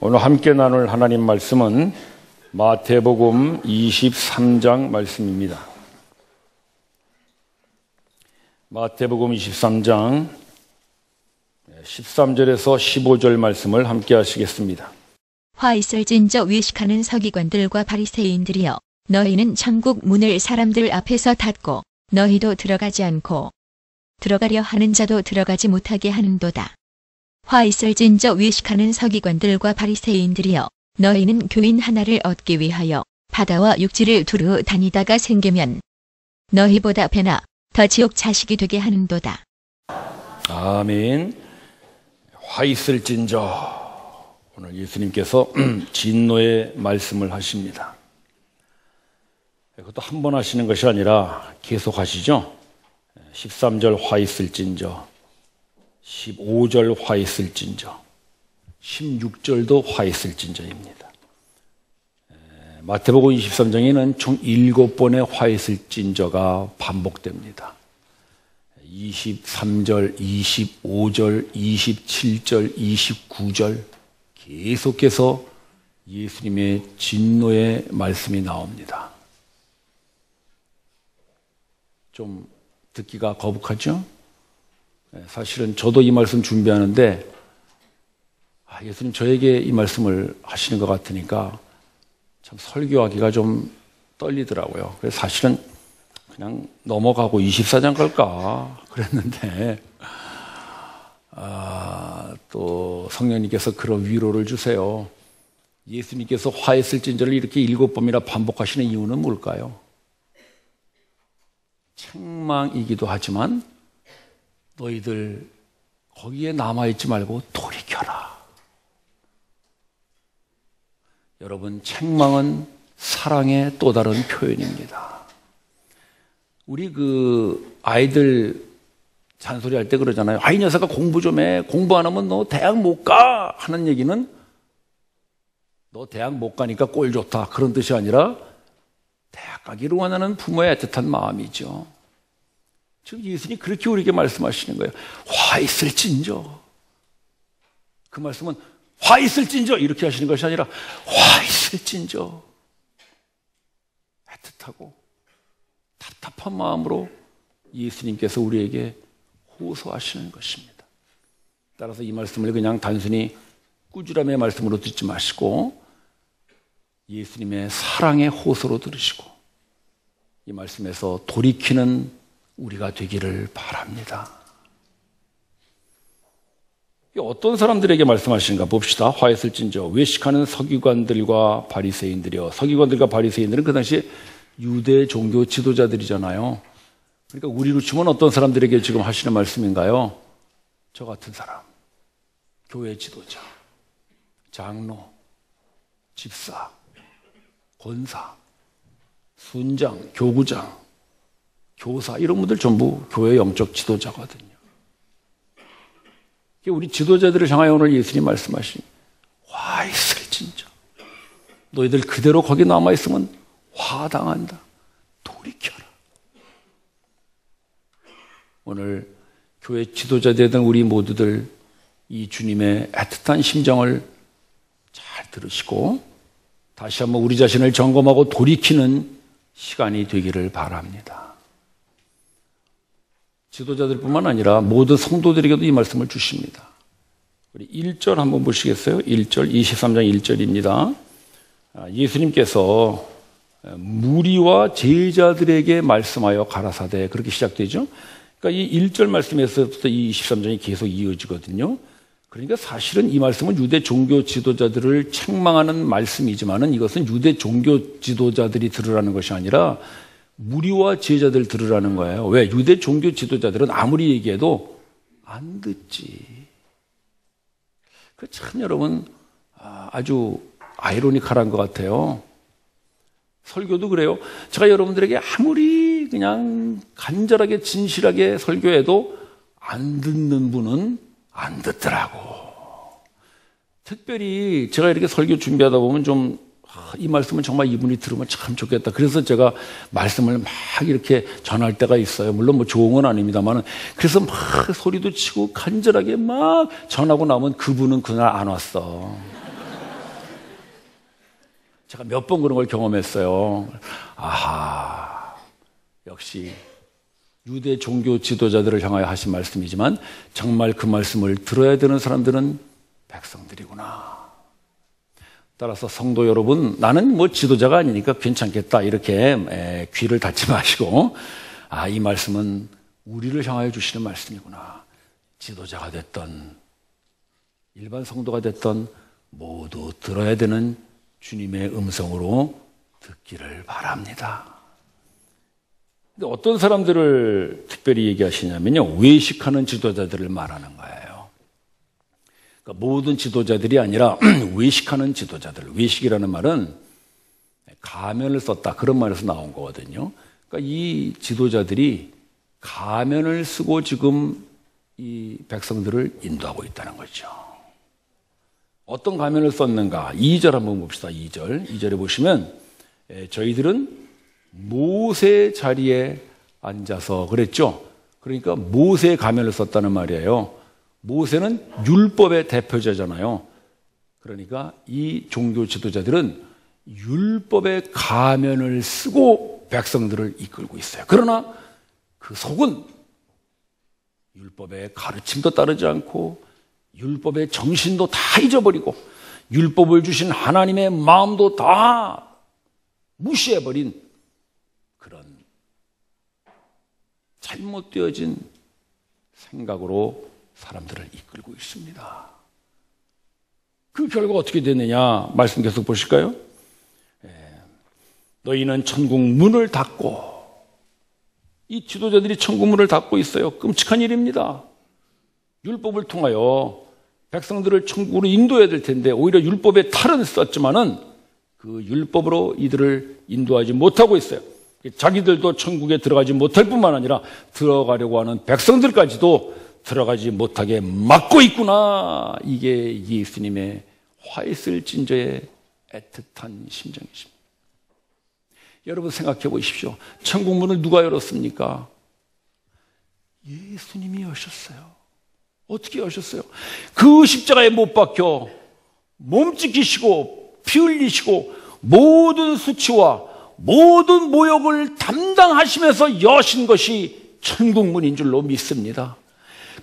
오늘 함께 나눌 하나님 말씀은 마태복음 23장 말씀입니다. 마태복음 23장 13절에서 15절 말씀을 함께 하시겠습니다. 화 있을진저 외식하는 서기관들과 바리새인들이여, 너희는 천국 문을 사람들 앞에서 닫고 너희도 들어가지 않고 들어가려 하는 자도 들어가지 못하게 하는도다. 화 있을진저 외식하는 서기관들과 바리새인들이여, 너희는 교인 하나를 얻기 위하여 바다와 육지를 두루 다니다가 생기면 너희보다 배나 더 지옥 자식이 되게 하는도다. 아멘. 화 있을진저. 오늘 예수님께서 진노의 말씀을 하십니다. 그것도 한 번 하시는 것이 아니라 계속 하시죠. 13절 화 있을진저, 15절 화 있을진저, 16절도 화 있을진저입니다. 마태복음 23장에는 총 7번의 화 있을진저가 반복됩니다. 23절, 25절, 27절, 29절 계속해서 예수님의 진노의 말씀이 나옵니다. 좀 듣기가 거북하죠? 사실은 저도 이 말씀 준비하는데 예수님 저에게 이 말씀을 하시는 것 같으니까 참 설교하기가 좀 떨리더라고요. 그래서 사실은 그냥 넘어가고 24장 갈까 그랬는데 또 성령님께서 그런 위로를 주세요. 예수님께서 화했을진저를 이렇게 7번이나 반복하시는 이유는 뭘까요? 책망이기도 하지만 너희들 거기에 남아있지 말고 돌이켜라. 여러분, 책망은 사랑의 또 다른 표현입니다. 우리 아이들 잔소리할 때 그러잖아요. 이 녀석아 공부 좀 해. 공부 안 하면 너 대학 못 가. 하는 얘기는 너 대학 못 가니까 꼴 좋다. 그런 뜻이 아니라 대학 가기를 원하는 부모의 애틋한 마음이죠. 지금 예수님이 그렇게 우리에게 말씀하시는 거예요. 화 있을진저. 그 말씀은 화 있을진저 이렇게 하시는 것이 아니라 화 있을진저. 애틋하고 답답한 마음으로 예수님께서 우리에게 호소하시는 것입니다. 따라서 이 말씀을 그냥 단순히 꾸지람의 말씀으로 듣지 마시고 예수님의 사랑의 호소로 들으시고 이 말씀에서 돌이키는 우리가 되기를 바랍니다. 어떤 사람들에게 말씀하시는가 봅시다. 화 있을진저 외식하는 서기관들과 바리새인들이요. 서기관들과 바리새인들은 그 당시에 유대 종교 지도자들이잖아요. 그러니까 우리로 치면 어떤 사람들에게 지금 하시는 말씀인가요? 저 같은 사람, 교회 지도자, 장로, 집사, 권사, 순장, 교구장, 교사 이런 분들 전부 교회 영적 지도자거든요. 우리 지도자들을 향하여 오늘 예수님 말씀하신 화 있을진저 너희들 그대로 거기 남아있으면 화당한다. 돌이켜라. 오늘 교회 지도자 되던 우리 모두들 이 주님의 애틋한 심정을 잘 들으시고 다시 한번 우리 자신을 점검하고 돌이키는 시간이 되기를 바랍니다. 지도자들뿐만 아니라 모든 성도들에게도 이 말씀을 주십니다. 우리 1절 한번 보시겠어요? 1절, 23장 1절입니다. 예수님께서 무리와 제자들에게 말씀하여 가라사대 그렇게 시작되죠. 그러니까 이 1절 말씀에서부터 이 23장이 계속 이어지거든요. 그러니까 사실은 이 말씀은 유대 종교 지도자들을 책망하는 말씀이지만은 이것은 유대 종교 지도자들이 들으라는 것이 아니라 무리와 제자들 들으라는 거예요. 왜? 유대 종교 지도자들은 아무리 얘기해도 안 듣지. 그 참 여러분 아주 아이러니컬한 것 같아요. 설교도 그래요. 제가 여러분들에게 아무리 그냥 간절하게 진실하게 설교해도 안 듣는 분은 안 듣더라고. 특별히 제가 이렇게 설교 준비하다 보면 좀 이 말씀은 정말 이분이 들으면 참 좋겠다. 그래서 제가 말씀을 막 이렇게 전할 때가 있어요. 물론 뭐 좋은 건 아닙니다만. 그래서 막 소리도 치고 간절하게 막 전하고 나면 그분은 그날 안 왔어. 제가 몇 번 그런 걸 경험했어요. 아하, 역시 유대 종교 지도자들을 향하여 하신 말씀이지만 정말 그 말씀을 들어야 되는 사람들은 백성들이구나. 따라서 성도 여러분, 나는 뭐 지도자가 아니니까 괜찮겠다 이렇게 귀를 닫지 마시고, 이 말씀은 우리를 향하여 주시는 말씀이구나. 지도자가 됐던 일반 성도가 됐던 모두 들어야 되는 주님의 음성으로 듣기를 바랍니다. 근데 어떤 사람들을 특별히 얘기하시냐면요, 외식하는 지도자들을 말하는 거예요. 그러니까 모든 지도자들이 아니라 외식하는 지도자들. 외식이라는 말은 가면을 썼다, 그런 말에서 나온 거거든요. 그러니까 이 지도자들이 가면을 쓰고 지금 이 백성들을 인도하고 있다는 거죠. 어떤 가면을 썼는가? 2절 한번 봅시다. 2절에 보시면 저희들은 모세 자리에 앉아서 그랬죠. 그러니까 모세 가면을 썼다는 말이에요. 모세는 율법의 대표자잖아요. 그러니까 이 종교 지도자들은 율법의 가면을 쓰고 백성들을 이끌고 있어요. 그러나 그 속은 율법의 가르침도 따르지 않고 율법의 정신도 다 잊어버리고 율법을 주신 하나님의 마음도 다 무시해버린 그런 잘못되어진 생각으로 사람들을 이끌고 있습니다. 그 결과 어떻게 됐느냐? 말씀 계속 보실까요? 너희는 천국 문을 닫고, 이 지도자들이 천국 문을 닫고 있어요. 끔찍한 일입니다. 율법을 통하여 백성들을 천국으로 인도해야 될 텐데 오히려 율법의 탈은 썼지만은 그 율법으로 이들을 인도하지 못하고 있어요. 자기들도 천국에 들어가지 못할 뿐만 아니라 들어가려고 하는 백성들까지도 들어가지 못하게 막고 있구나. 이게 예수님의 화있을진저의 애틋한 심정이십니다. 여러분 생각해 보십시오. 천국 문을 누가 열었습니까? 예수님이 여셨어요. 어떻게 여셨어요? 그 십자가에 못 박혀 몸 찢기시고 피 흘리시고 모든 수치와 모든 모욕을 담당하시면서 여신 것이 천국문인 줄로 믿습니다.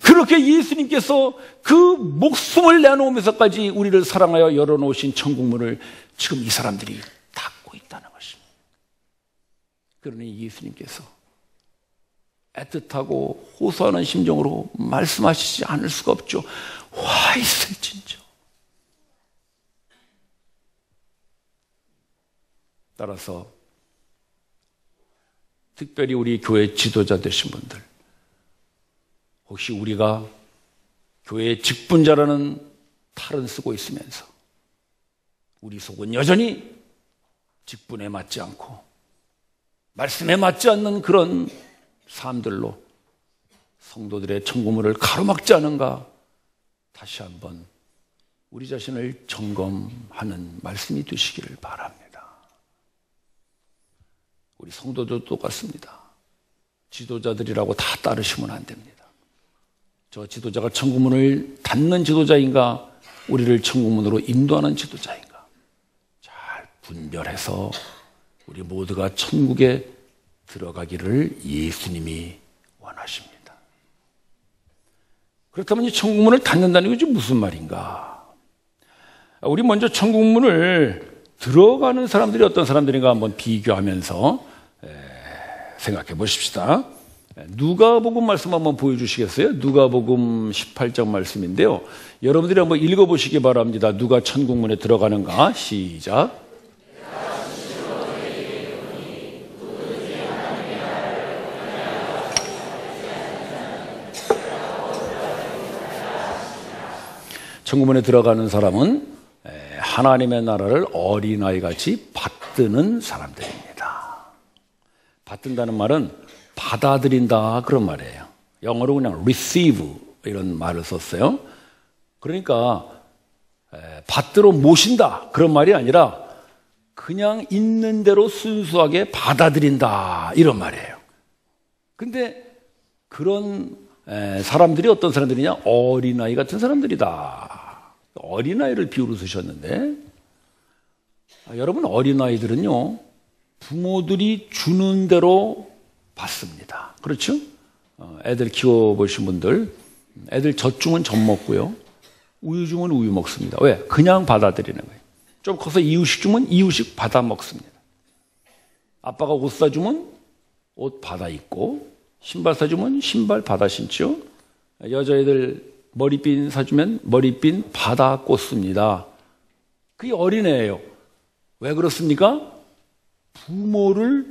그렇게 예수님께서 그 목숨을 내놓으면서까지 우리를 사랑하여 열어놓으신 천국문을 지금 이 사람들이 닫고 있다는 것입니다. 그러니 예수님께서 애틋하고 호소하는 심정으로 말씀하시지 않을 수가 없죠. 와 있을진저. 따라서 특별히 우리 교회 지도자 되신 분들, 혹시 우리가 교회의 직분자라는 탈은 쓰고 있으면서 우리 속은 여전히 직분에 맞지 않고 말씀에 맞지 않는 그런 삶들로 성도들의 천국문을 가로막지 않은가, 다시 한번 우리 자신을 점검하는 말씀이 되시기를 바랍니다. 우리 성도도 똑같습니다. 지도자들이라고 다 따르시면 안 됩니다. 저 지도자가 천국문을 닫는 지도자인가, 우리를 천국문으로 인도하는 지도자인가, 잘 분별해서 우리 모두가 천국에 들어가기를 예수님이 원하십니다. 그렇다면 이 천국문을 닫는다는 것이 무슨 말인가? 우리 먼저 천국문을 들어가는 사람들이 어떤 사람들인가 한번 비교하면서 생각해 보십시다. 누가복음 말씀 한번 보여주시겠어요? 누가복음 18장 말씀인데요. 여러분들이 한번 읽어보시기 바랍니다. 누가 천국문에 들어가는가? 시작. 천국문에 들어가는 사람은 하나님의 나라를 어린아이같이 받드는 사람들입니다. 받든다는 말은 받아들인다, 그런 말이에요. 영어로 그냥 receive 이런 말을 썼어요. 그러니까 받들어 모신다, 그런 말이 아니라 그냥 있는 대로 순수하게 받아들인다, 이런 말이에요. 근데 그런 사람들이 어떤 사람들이냐? 어린아이 같은 사람들이다. 어린아이를 비유로 쓰셨는데, 여러분, 어린아이들은요, 부모들이 주는 대로 받습니다. 그렇죠? 애들 키워보신 분들, 애들 젖 주면 젖 먹고요, 우유 주면 우유 먹습니다. 왜? 그냥 받아들이는 거예요. 좀 커서 이유식 주면 이유식 받아 먹습니다. 아빠가 옷 사주면 옷 받아 입고, 신발 사주면 신발 받아 신죠. 여자애들 머리핀 사주면 머리핀 받아 꽂습니다. 그게 어린애예요. 왜 그렇습니까? 부모를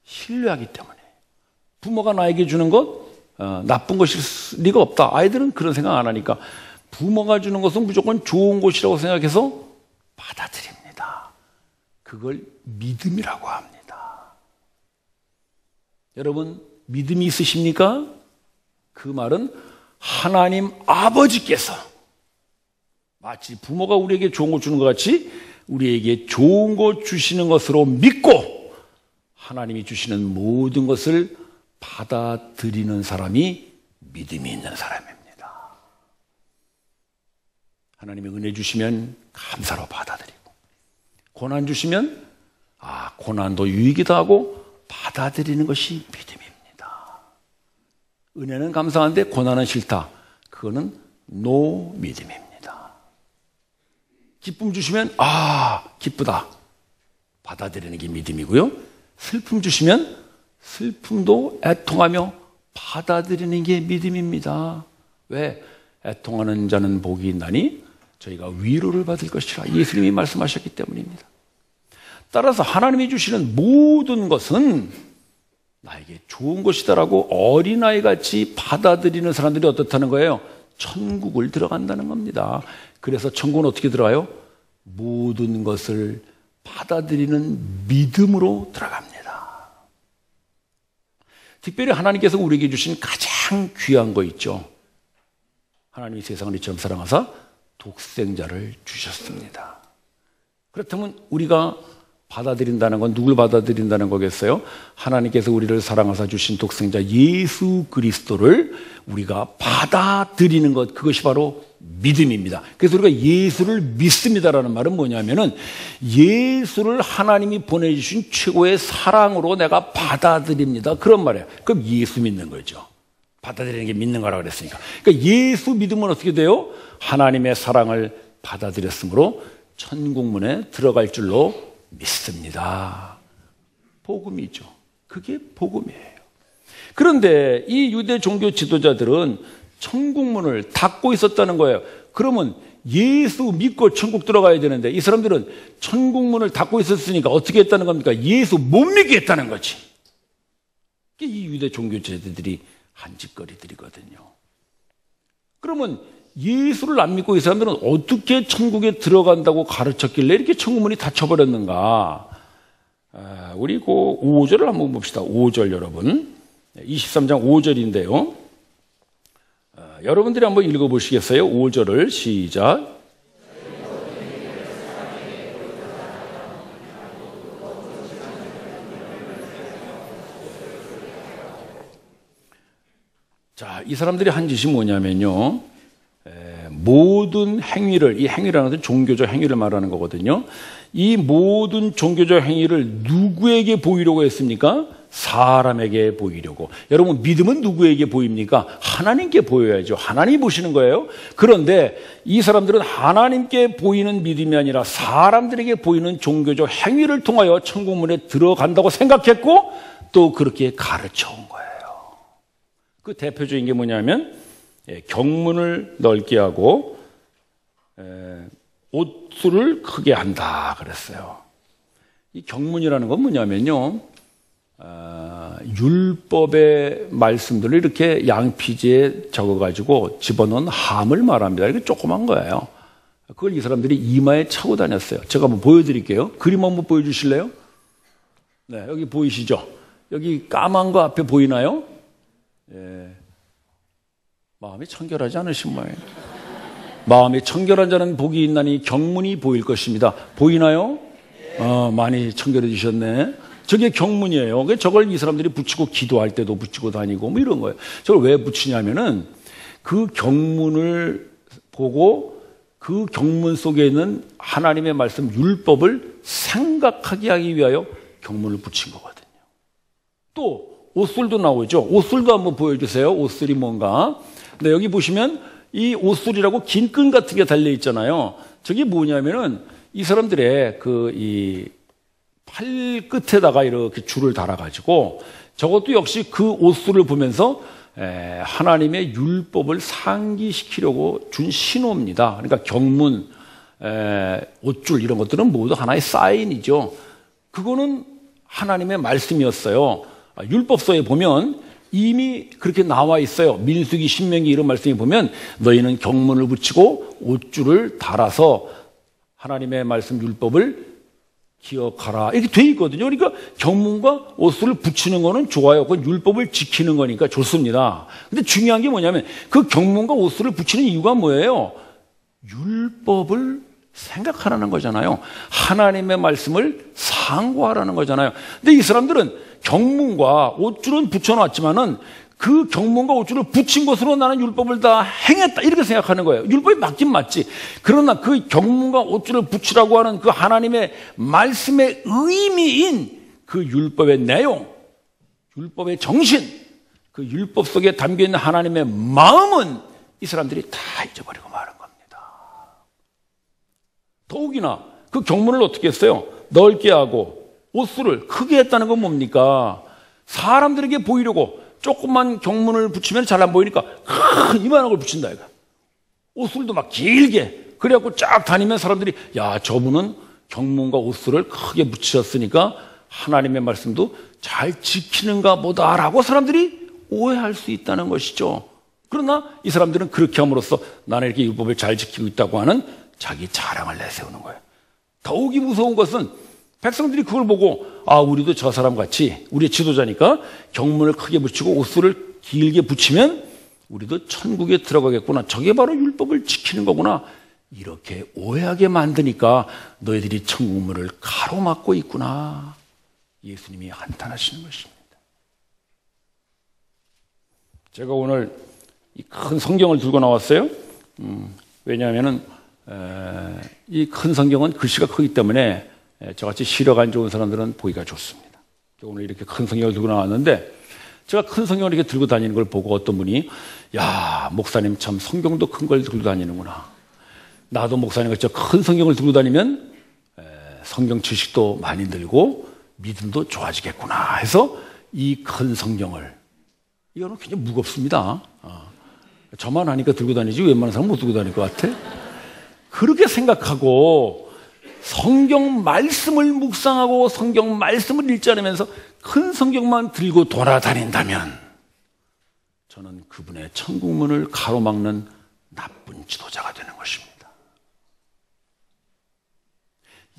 신뢰하기 때문에. 부모가 나에게 주는 것 나쁜 것일 리가 없다. 아이들은 그런 생각 안 하니까 부모가 주는 것은 무조건 좋은 것이라고 생각해서 받아들입니다. 그걸 믿음이라고 합니다. 여러분, 믿음이 있으십니까? 그 말은 하나님 아버지께서 마치 부모가 우리에게 좋은 것 주는 것 같이 우리에게 좋은 것 주시는 것으로 믿고 하나님이 주시는 모든 것을 받아들이는 사람이 믿음이 있는 사람입니다. 하나님이 은혜 주시면 감사로 받아들이고, 고난 주시면 고난도 유익이다 하고 받아들이는 것이 믿음입니다. 은혜는 감사한데 고난은 싫다. 그거는 노 믿음입니다. 기쁨 주시면 기쁘다. 받아들이는 게 믿음이고요. 슬픔 주시면 슬픔도 애통하며 받아들이는 게 믿음입니다. 왜? 애통하는 자는 복이 있나니 저희가 위로를 받을 것이라 예수님이 말씀하셨기 때문입니다. 따라서 하나님이 주시는 모든 것은 나에게 좋은 것이다라고 어린아이같이 받아들이는 사람들이 어떻다는 거예요? 천국을 들어간다는 겁니다. 그래서 천국은 어떻게 들어가요? 모든 것을 받아들이는 믿음으로 들어갑니다. 특별히 하나님께서 우리에게 주신 가장 귀한 거 있죠. 하나님이 세상을 이처럼 사랑하사 독생자를 주셨습니다. 그렇다면 우리가 받아들인다는 건 누굴 받아들인다는 거겠어요? 하나님께서 우리를 사랑하사 주신 독생자 예수 그리스도를 우리가 받아들이는 것, 그것이 바로 믿음입니다. 그래서 우리가 예수를 믿습니다라는 말은 뭐냐면은 예수를 하나님이 보내주신 최고의 사랑으로 내가 받아들입니다. 그런 말이에요. 그럼 예수 믿는 거죠. 받아들이는 게 믿는 거라고 그랬으니까. 그러니까 예수 믿으면 어떻게 돼요? 하나님의 사랑을 받아들였으므로 천국문에 들어갈 줄로 믿습니다. 복음이죠. 그게 복음이에요. 그런데 이 유대 종교 지도자들은 천국문을 닫고 있었다는 거예요. 그러면 예수 믿고 천국 들어가야 되는데 이 사람들은 천국문을 닫고 있었으니까 어떻게 했다는 겁니까? 예수 못 믿게 했다는 거지. 이게 이 유대 종교 지도자들이 한 짓거리들이거든요. 그러면 예수를 안 믿고 이 사람들은 어떻게 천국에 들어간다고 가르쳤길래 이렇게 천국문이 닫혀버렸는가? 우리 그 5절을 한번 봅시다. 5절 여러분. 23장 5절인데요. 여러분들이 한번 읽어보시겠어요? 5절을 시작. 자, 이 사람들이 한 짓이 뭐냐면요. 모든 행위를, 이 행위라는 것은 종교적 행위를 말하는 거거든요. 이 모든 종교적 행위를 누구에게 보이려고 했습니까? 사람에게 보이려고. 여러분, 믿음은 누구에게 보입니까? 하나님께 보여야죠. 하나님이 보시는 거예요. 그런데 이 사람들은 하나님께 보이는 믿음이 아니라 사람들에게 보이는 종교적 행위를 통하여 천국문에 들어간다고 생각했고 또 그렇게 가르쳐 온 거예요. 그 대표적인 게 뭐냐면 경문을 넓게 하고 옷수를 크게 한다 그랬어요. 이 경문이라는 건 뭐냐면요, 율법의 말씀들을 이렇게 양피지에 적어가지고 집어넣은 함을 말합니다. 이게 조그만 거예요. 그걸 이 사람들이 이마에 차고 다녔어요. 제가 한번 보여드릴게요. 그림 한번 보여주실래요? 네, 여기 보이시죠? 여기 까만 거 앞에 보이나요? 예. 마음이 청결하지 않으신 모양이에요. 마음이 청결한 자는 복이 있나니 경문이 보일 것입니다. 보이나요? 많이 청결해지셨네. 저게 경문이에요. 저걸 이 사람들이 붙이고 기도할 때도 붙이고 다니고 뭐 이런 거예요. 저걸 왜 붙이냐면은 그 경문을 보고 그 경문 속에 있는 하나님의 말씀 율법을 생각하게 하기 위하여 경문을 붙인 거거든요. 또 옷술도 나오죠. 옷술도 한번 보여주세요. 옷술이 뭔가. 네, 여기 보시면 이 옷술이라고 긴 끈 같은 게 달려 있잖아요. 저게 뭐냐면은 이 사람들의 이 팔 끝에다가 이렇게 줄을 달아가지고 저것도 역시 그 옷술을 보면서 하나님의 율법을 상기시키려고 준 신호입니다. 그러니까 경문, 옷줄 이런 것들은 모두 하나의 사인이죠. 그거는 하나님의 말씀이었어요. 율법서에 보면 이미 그렇게 나와 있어요. 민수기, 신명기 이런 말씀에 보면 너희는 경문을 붙이고 옷줄을 달아서 하나님의 말씀 율법을 기억하라 이렇게 돼 있거든요. 그러니까 경문과 옷술을 붙이는 거는 좋아요. 그건 율법을 지키는 거니까 좋습니다. 근데 중요한 게 뭐냐면 그 경문과 옷술을 붙이는 이유가 뭐예요? 율법을 생각하라는 거잖아요. 하나님의 말씀을 상고하라는 거잖아요. 근데 이 사람들은 경문과 옷줄은 붙여놨지만은 그 경문과 옷줄을 붙인 것으로 나는 율법을 다 행했다 이렇게 생각하는 거예요. 율법이 맞긴 맞지. 그러나 그 경문과 옷줄을 붙이라고 하는 그 하나님의 말씀의 의미인 그 율법의 내용, 율법의 정신, 그 율법 속에 담겨있는 하나님의 마음은 이 사람들이 다 잊어버리고 마는 겁니다. 더욱이나 그 경문을 어떻게 했어요? 넓게 하고 옷술을 크게 했다는 건 뭡니까? 사람들에게 보이려고 조금만 경문을 붙이면 잘 안 보이니까 큰 이만한 걸 붙인다 이거. 옷술도 막 길게 그래갖고 쫙 다니면 사람들이 야 저분은 경문과 옷술을 크게 붙이셨으니까 하나님의 말씀도 잘 지키는가 보다라고 사람들이 오해할 수 있다는 것이죠. 그러나 이 사람들은 그렇게 함으로써 나는 이렇게 율법을 잘 지키고 있다고 하는 자기 자랑을 내세우는 거예요. 더욱이 무서운 것은 백성들이 그걸 보고 우리도 저 사람 같이 우리의 지도자니까 경문을 크게 붙이고 옷술을 길게 붙이면 우리도 천국에 들어가겠구나. 저게 바로 율법을 지키는 거구나. 이렇게 오해하게 만드니까 너희들이 천국문을 가로막고 있구나. 예수님이 한탄하시는 것입니다. 제가 오늘 이 큰 성경을 들고 나왔어요. 왜냐하면은 이 큰 성경은 글씨가 크기 때문에 저같이 시력 안 좋은 사람들은 보기가 좋습니다. 오늘 이렇게 큰 성경을 들고 나왔는데 제가 큰 성경을 이렇게 들고 다니는 걸 보고 어떤 분이 야 목사님 참 성경도 큰 걸 들고 다니는구나. 나도 목사님같이 큰 성경을 들고 다니면 성경 지식도 많이 늘고 믿음도 좋아지겠구나 해서 이 큰 성경을 이거는 굉장히 무겁습니다. 저만 하니까 들고 다니지 웬만한 사람은 못 들고 다닐 것 같아. 그렇게 생각하고 성경 말씀을 묵상하고 성경 말씀을 읽지 않으면서 큰 성경만 들고 돌아다닌다면 저는 그분의 천국문을 가로막는 나쁜 지도자가 되는 것입니다.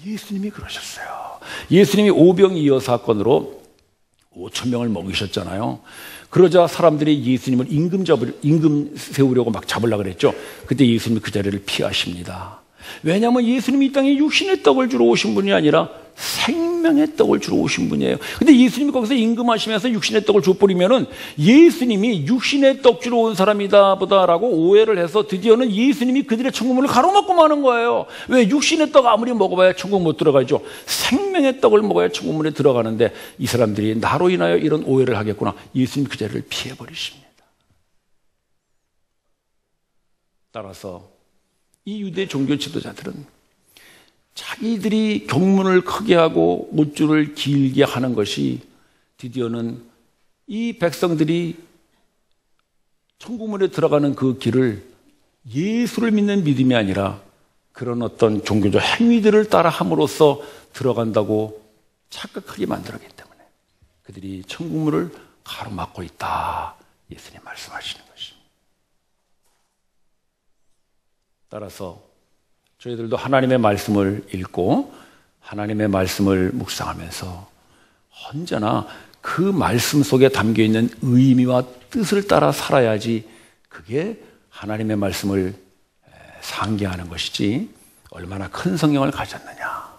예수님이 그러셨어요. 예수님이 오병이어 사건으로 5,000명을 먹이셨잖아요. 그러자 사람들이 예수님을 임금 세우려고 막 잡으려고 그랬죠. 그때 예수님이 그 자리를 피하십니다. 왜냐하면 예수님이 이 땅에 육신의 떡을 주러 오신 분이 아니라 생명의 떡을 주러 오신 분이에요. 근데 예수님이 거기서 임금하시면서 육신의 떡을 줘버리면은 예수님이 육신의 떡 주러 온 사람이다 보다라고 오해를 해서 드디어는 예수님이 그들의 천국문을 가로막고 마는 거예요. 왜? 육신의 떡 아무리 먹어봐야 천국 못 들어가죠. 생명의 떡을 먹어야 천국문에 들어가는데 이 사람들이 나로 인하여 이런 오해를 하겠구나. 예수님이 그 자리를 피해버리십니다. 따라서 이 유대 종교 지도자들은 자기들이 경문을 크게 하고 옷줄을 길게 하는 것이 드디어는 이 백성들이 천국문에 들어가는 그 길을 예수를 믿는 믿음이 아니라 그런 어떤 종교적 행위들을 따라 함으로써 들어간다고 착각하게 만들었기 때문에 그들이 천국문을 가로막고 있다. 예수님 말씀하시는 것입니다. 따라서 저희들도 하나님의 말씀을 읽고 하나님의 말씀을 묵상하면서 언제나 그 말씀 속에 담겨있는 의미와 뜻을 따라 살아야지 그게 하나님의 말씀을 상기하는 것이지 얼마나 큰 성경을 가졌느냐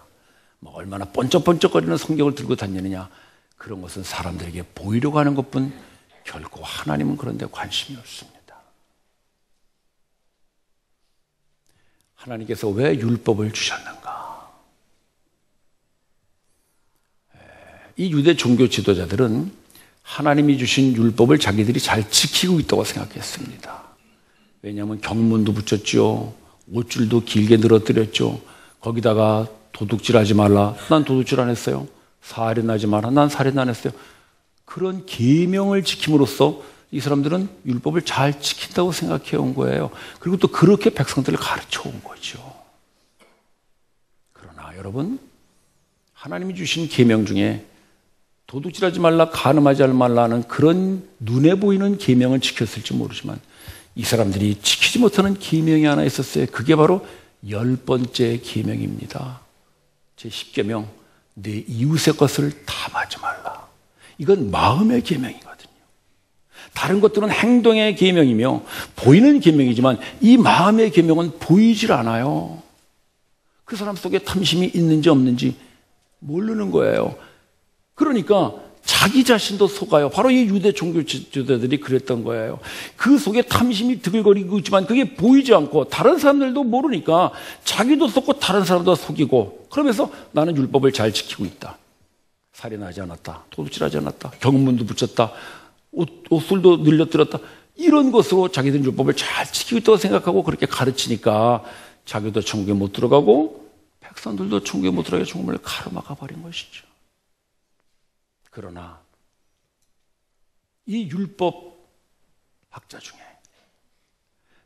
얼마나 번쩍번쩍거리는 성경을 들고 다니느냐 그런 것은 사람들에게 보이려고 하는 것뿐 결코 하나님은 그런 데 관심이 없습니다. 하나님께서 왜 율법을 주셨는가? 이 유대 종교 지도자들은 하나님이 주신 율법을 자기들이 잘 지키고 있다고 생각했습니다. 왜냐하면 경문도 붙였죠. 옷줄도 길게 늘어뜨렸죠. 거기다가 도둑질하지 말라. 난 도둑질 안 했어요. 살인하지 마라. 난 살인 안 했어요. 그런 계명을 지킴으로써 이 사람들은 율법을 잘 지킨다고 생각해 온 거예요. 그리고 또 그렇게 백성들을 가르쳐 온 거죠. 그러나 여러분, 하나님이 주신 계명 중에 도둑질하지 말라, 간음하지 말라는 그런 눈에 보이는 계명을 지켰을지 모르지만 이 사람들이 지키지 못하는 계명이 하나 있었어요. 그게 바로 10번째 계명입니다. 제10계명, 내 이웃의 것을 탐하지 말라. 이건 마음의 계명이거든요. 다른 것들은 행동의 계명이며 보이는 계명이지만 이 마음의 계명은 보이질 않아요. 그 사람 속에 탐심이 있는지 없는지 모르는 거예요. 그러니까 자기 자신도 속아요. 바로 이 유대 종교 지도자들이 그랬던 거예요. 그 속에 탐심이 드글거리고 있지만 그게 보이지 않고 다른 사람들도 모르니까 자기도 속고 다른 사람도 속이고, 그러면서 나는 율법을 잘 지키고 있다. 살인하지 않았다. 도둑질하지 않았다. 경문도 붙였다. 옷술도 늘려뜨렸다. 이런 것으로 자기들은 율법을 잘 지키고 있다고 생각하고 그렇게 가르치니까 자기도 천국에 못 들어가고 백성들도 천국에 못 들어가게 죽음을 가로막아 버린 것이죠. 그러나 이 율법 학자 중에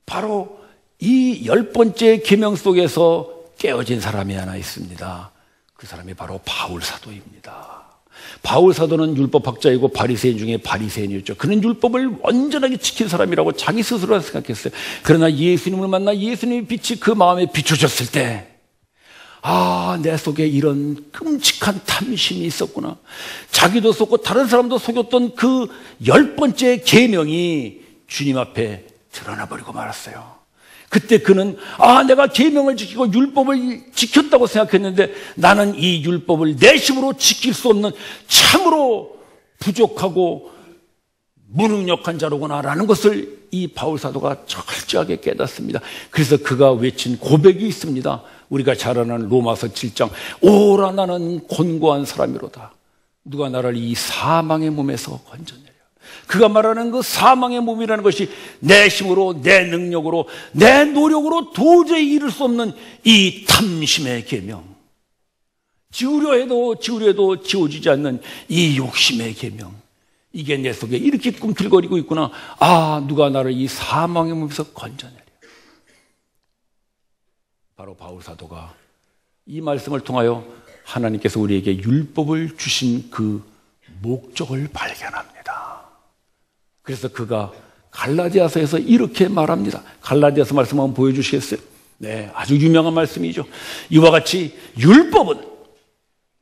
바로 이 10번째 계명 속에서 깨어진 사람이 하나 있습니다. 그 사람이 바로 바울 사도입니다. 바울 사도는 율법학자이고 바리새인 중에 바리새인이었죠. 그는 율법을 온전하게 지킨 사람이라고 자기 스스로 생각했어요. 그러나 예수님을 만나 예수님의 빛이 그 마음에 비춰졌을 때, 아, 내 속에 이런 끔찍한 탐심이 있었구나. 자기도 속고 다른 사람도 속였던 그 10번째 계명이 주님 앞에 드러나 버리고 말았어요. 그때 그는 내가 계명을 지키고 율법을 지켰다고 생각했는데 나는 이 율법을 내 힘으로 지킬 수 없는 참으로 부족하고 무능력한 자로구나라는 것을 이 바울 사도가 철저하게 깨닫습니다. 그래서 그가 외친 고백이 있습니다. 우리가 잘 아는 로마서 7장, 오라 나는 곤고한 사람이로다. 누가 나를 이 사망의 몸에서 건져내려. 그가 말하는 그 사망의 몸이라는 것이 내 힘으로, 내 능력으로, 내 노력으로 도저히 이룰 수 없는 이 탐심의 계명, 지우려 해도 지워지지 않는 이 욕심의 계명, 이게 내 속에 이렇게 꿈틀거리고 있구나. 누가 나를 이 사망의 몸에서 건져내려. 바로 바울 사도가 이 말씀을 통하여 하나님께서 우리에게 율법을 주신 그 목적을 발견합니다. 그래서 그가 갈라디아서에서 이렇게 말합니다. 갈라디아서 말씀 한번 보여주시겠어요? 네, 아주 유명한 말씀이죠. 이와 같이 율법은,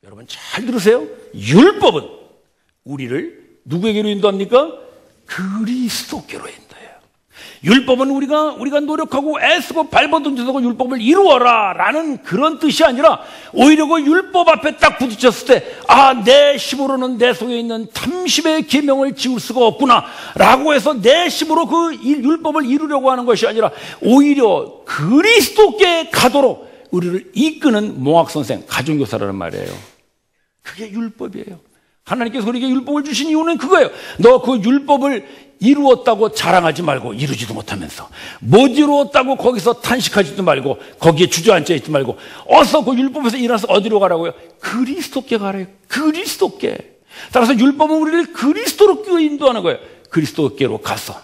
여러분 잘 들으세요. 율법은 우리를 누구에게로 인도합니까? 그리스도께로 인도해요. 율법은 우리가 노력하고 애쓰고 발버둥쳐서 율법을 이루어라 라는 그런 뜻이 아니라 오히려 그 율법 앞에 딱 부딪혔을 때 내 힘으로는 내 속에 있는 탐심의 계명을 지울 수가 없구나 라고 해서 내 힘으로 그 율법을 이루려고 하는 것이 아니라 오히려 그리스도께 가도록 우리를 이끄는 몽학선생, 가정교사라는 말이에요. 그게 율법이에요. 하나님께서 우리에게 율법을 주신 이유는 그거예요. 너 그 율법을 이루었다고 자랑하지 말고, 이루지도 못하면서 못 이루었다고 거기서 탄식하지도 말고, 거기에 주저앉아 있지 말고 어서 그 율법에서 일어나서 어디로 가라고요? 그리스도께 가래요. 그리스도께. 따라서 율법은 우리를 그리스도로 인도하는 거예요. 그리스도께로 가서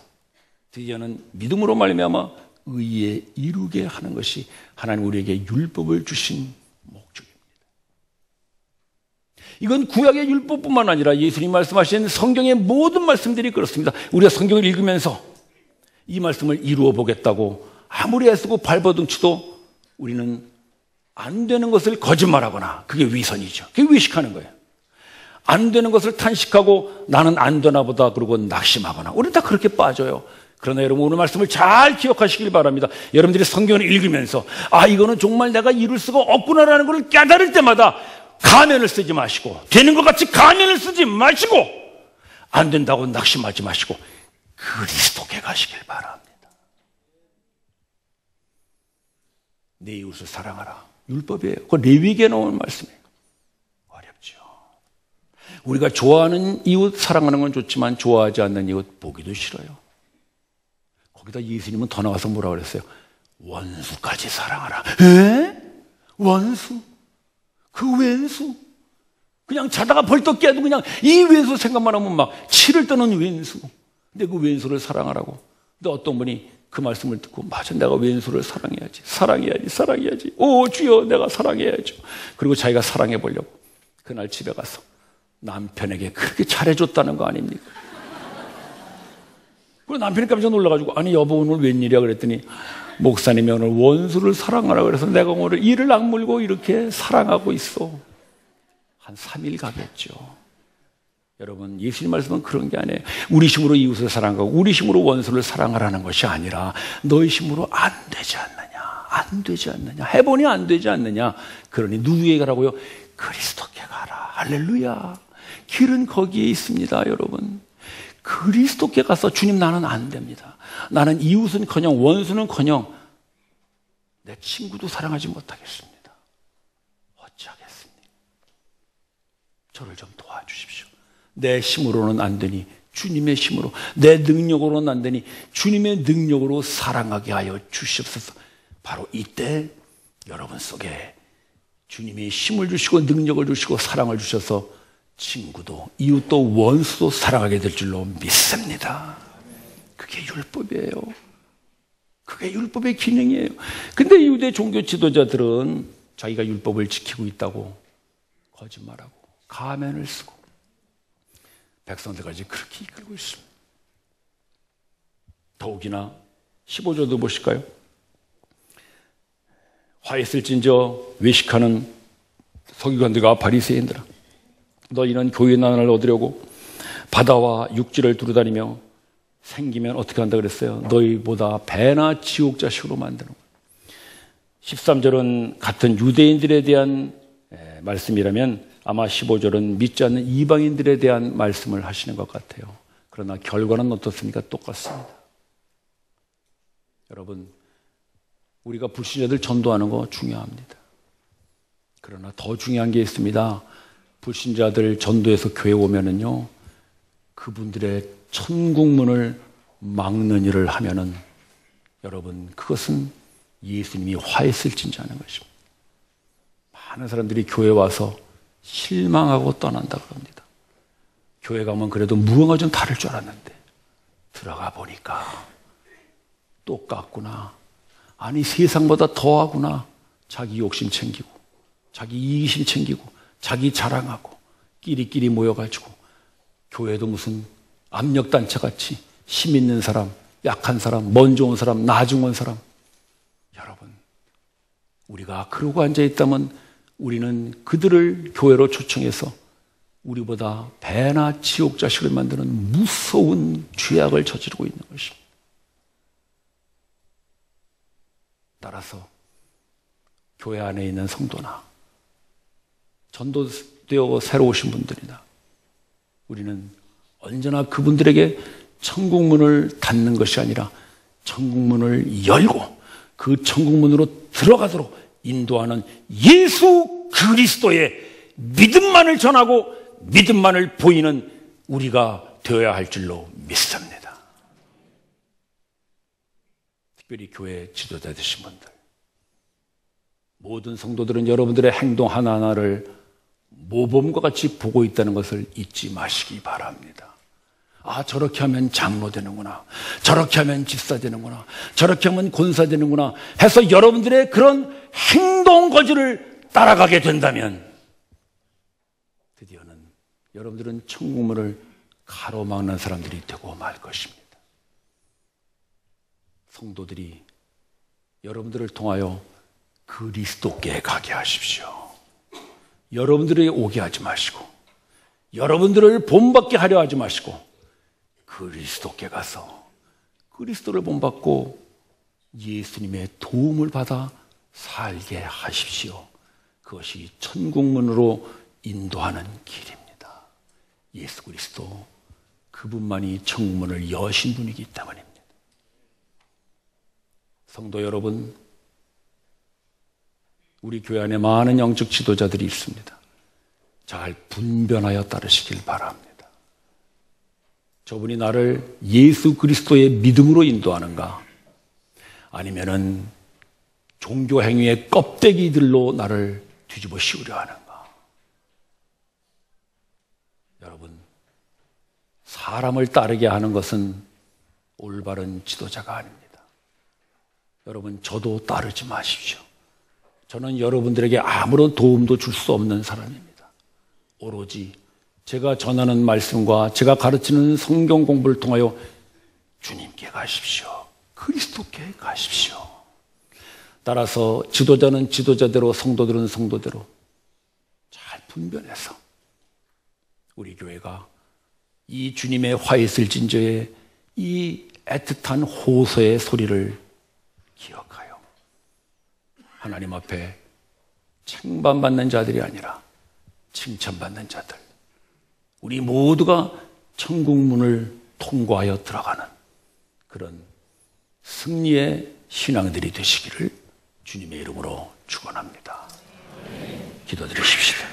드디어는 믿음으로 말미암아 의에 이루게 하는 것이 하나님 우리에게 율법을 주신 목적입니다. 이건 구약의 율법뿐만 아니라 예수님 말씀하신 성경의 모든 말씀들이 그렇습니다. 우리가 성경을 읽으면서 이 말씀을 이루어 보겠다고 아무리 애쓰고 발버둥쳐도 우리는 안 되는 것을 거짓말하거나, 그게 위선이죠. 그게 위식하는 거예요. 안 되는 것을 탄식하고 나는 안 되나 보다 그러고 낙심하거나, 우리는 다 그렇게 빠져요. 그러나 여러분, 오늘 말씀을 잘 기억하시길 바랍니다. 여러분들이 성경을 읽으면서 이거는 정말 내가 이룰 수가 없구나라는 걸 깨달을 때마다 가면을 쓰지 마시고, 되는 것 같이 가면을 쓰지 마시고, 안 된다고 낙심하지 마시고 그리스도께 가시길 바랍니다. 내 이웃을 사랑하라. 율법이에요. 그 레위기에 나오는 말씀이에요. 어렵죠. 우리가 좋아하는 이웃 사랑하는 건 좋지만 좋아하지 않는 이웃 보기도 싫어요. 거기다 예수님은 더 나가서 뭐라 그랬어요? 원수까지 사랑하라. 에? 원수? 그 왼수? 그냥 자다가 벌떡 깨도 그냥 이 왼수 생각만 하면 막 치를 떠는 왼수. 근데 그 왼수를 사랑하라고. 근데 어떤 분이 그 말씀을 듣고 맞아, 내가 왼수를 사랑해야지. 오 주여, 내가 사랑해야죠. 그리고 자기가 사랑해 보려고 그날 집에 가서 남편에게 그렇게 잘해줬다는 거 아닙니까? 그리고 남편이 깜짝 놀라가지고 아니 여보 오늘 웬일이야 그랬더니 목사님이 오늘 원수를 사랑하라 그래서 내가 오늘 이를 악물고 이렇게 사랑하고 있어. 한 3일 가겠죠. 여러분, 예수님 말씀은 그런 게 아니에요. 우리 힘으로 이웃을 사랑하고 우리 힘으로 원수를 사랑하라는 것이 아니라 너희 힘으로 안 되지 않느냐 해보니 안 되지 않느냐. 그러니 누구에게 가라고요? 그리스도께 가라. 할렐루야. 길은 거기에 있습니다. 여러분, 그리스도께 가서 주님 나는 안 됩니다. 나는 이웃은커녕 원수는커녕 내 친구도 사랑하지 못하겠습니다. 어찌하겠습니까? 저를 좀 도와주십시오. 내 힘으로는 안 되니 주님의 힘으로, 내 능력으로는 안 되니 주님의 능력으로 사랑하게 하여 주시옵소서. 바로 이때 여러분 속에 주님이 힘을 주시고 능력을 주시고 사랑을 주셔서 친구도 이웃도 원수도 사랑하게 될 줄로 믿습니다. 그게 율법이에요. 그게 율법의 기능이에요. 근데 유대 종교 지도자들은 자기가 율법을 지키고 있다고 거짓말하고 가면을 쓰고 백성들까지 그렇게 이끌고 있습니다. 더욱이나 15절도 보실까요? 화했을진저 외식하는 서기관들과 바리새인들아, 너희는 교회 난을 얻으려고 바다와 육지를 두루다니며 생기면 어떻게 한다 그랬어요? 너희보다 배나 지옥 자식으로 만드는 거예요. 13절은 같은 유대인들에 대한 말씀이라면 아마 15절은 믿지 않는 이방인들에 대한 말씀을 하시는 것 같아요. 그러나 결과는 어떻습니까? 똑같습니다. 여러분, 우리가 불신자들 전도하는 거 중요합니다. 그러나 더 중요한 게 있습니다. 불신자들 전도해서 교회 오면은요, 그분들의 천국문을 막는 일을 하면은 여러분, 그것은 예수님이 화했을진지 하는 것입니다. 많은 사람들이 교회 와서 실망하고 떠난다고 합니다. 교회 가면 그래도 무언가 좀 다를 줄 알았는데 들어가 보니까 똑같구나. 아니 세상보다 더하구나. 자기 욕심 챙기고 자기 이기심 챙기고 자기 자랑하고 끼리끼리 모여가지고 교회도 무슨 압력단체같이 힘 있는 사람, 약한 사람, 먼저 온 사람, 나중 온 사람. 여러분, 우리가 그러고 앉아있다면 우리는 그들을 교회로 초청해서 우리보다 배나 지옥 자식을 만드는 무서운 죄악을 저지르고 있는 것입니다. 따라서 교회 안에 있는 성도나 전도되어 새로 오신 분들이나 우리는 언제나 그분들에게 천국문을 닫는 것이 아니라 천국문을 열고 그 천국문으로 들어가도록 인도하는 예수 그리스도의 믿음만을 전하고 믿음만을 보이는 우리가 되어야 할 줄로 믿습니다. 특별히 교회 지도자 되신 분들, 모든 성도들은 여러분들의 행동 하나하나를 모범과 같이 보고 있다는 것을 잊지 마시기 바랍니다. 아, 저렇게 하면 장로 되는구나, 저렇게 하면 집사 되는구나, 저렇게 하면 권사 되는구나 해서 여러분들의 그런 행동 거지를 따라가게 된다면 드디어는 여러분들은 천국문을 가로막는 사람들이 되고 말 것입니다. 성도들이 여러분들을 통하여 그리스도께 가게 하십시오. 여러분들에게 오게 하지 마시고 여러분들을 본받게 하려 하지 마시고 그리스도께 가서 그리스도를 본받고 예수님의 도움을 받아 살게 하십시오. 그것이 천국문으로 인도하는 길입니다. 예수 그리스도 그분만이 천국문을 여신 분이기 때문입니다. 성도 여러분, 우리 교회 안에 많은 영적 지도자들이 있습니다. 잘 분별하여 따르시길 바랍니다. 저분이 나를 예수 그리스도의 믿음으로 인도하는가? 아니면은 종교 행위의 껍데기들로 나를 뒤집어 씌우려 하는가? 여러분, 사람을 따르게 하는 것은 올바른 지도자가 아닙니다. 여러분, 저도 따르지 마십시오. 저는 여러분들에게 아무런 도움도 줄 수 없는 사람입니다. 오로지 제가 전하는 말씀과 제가 가르치는 성경 공부를 통하여 주님께 가십시오. 그리스도께 가십시오. 따라서 지도자는 지도자대로, 성도들은 성도대로 잘 분별해서 우리 교회가 이 주님의 화 있을 진저의 이 애틋한 호소의 소리를 기억하여 하나님 앞에 칭찬받는 자들이 아니라 칭찬받는 자들, 우리 모두가 천국 문을 통과하여 들어가는 그런 승리의 신앙들이 되시기를 주님의 이름으로 축원합니다. 기도드리십시다.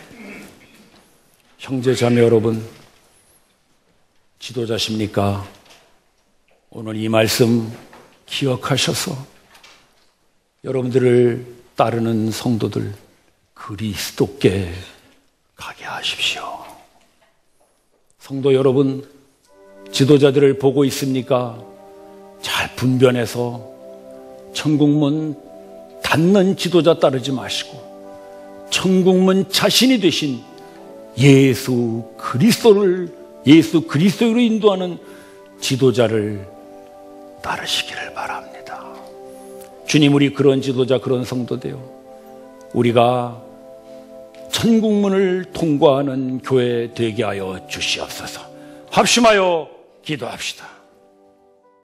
형제 자매 여러분, 지도자십니까? 오늘 이 말씀 기억하셔서 여러분들을 따르는 성도들 그리스도께 가게 하십시오. 성도 여러분, 지도자들을 보고 있습니까? 잘 분별해서 천국문 닫는 지도자 따르지 마시고 천국문 자신이 되신 예수 그리스도로 인도하는 지도자를 따르시기를 바랍니다. 주님, 우리 그런 지도자, 그런 성도 되어 우리가 천국문을 통과하는 교회 되게 하여 주시옵소서. 합심하여 기도합시다.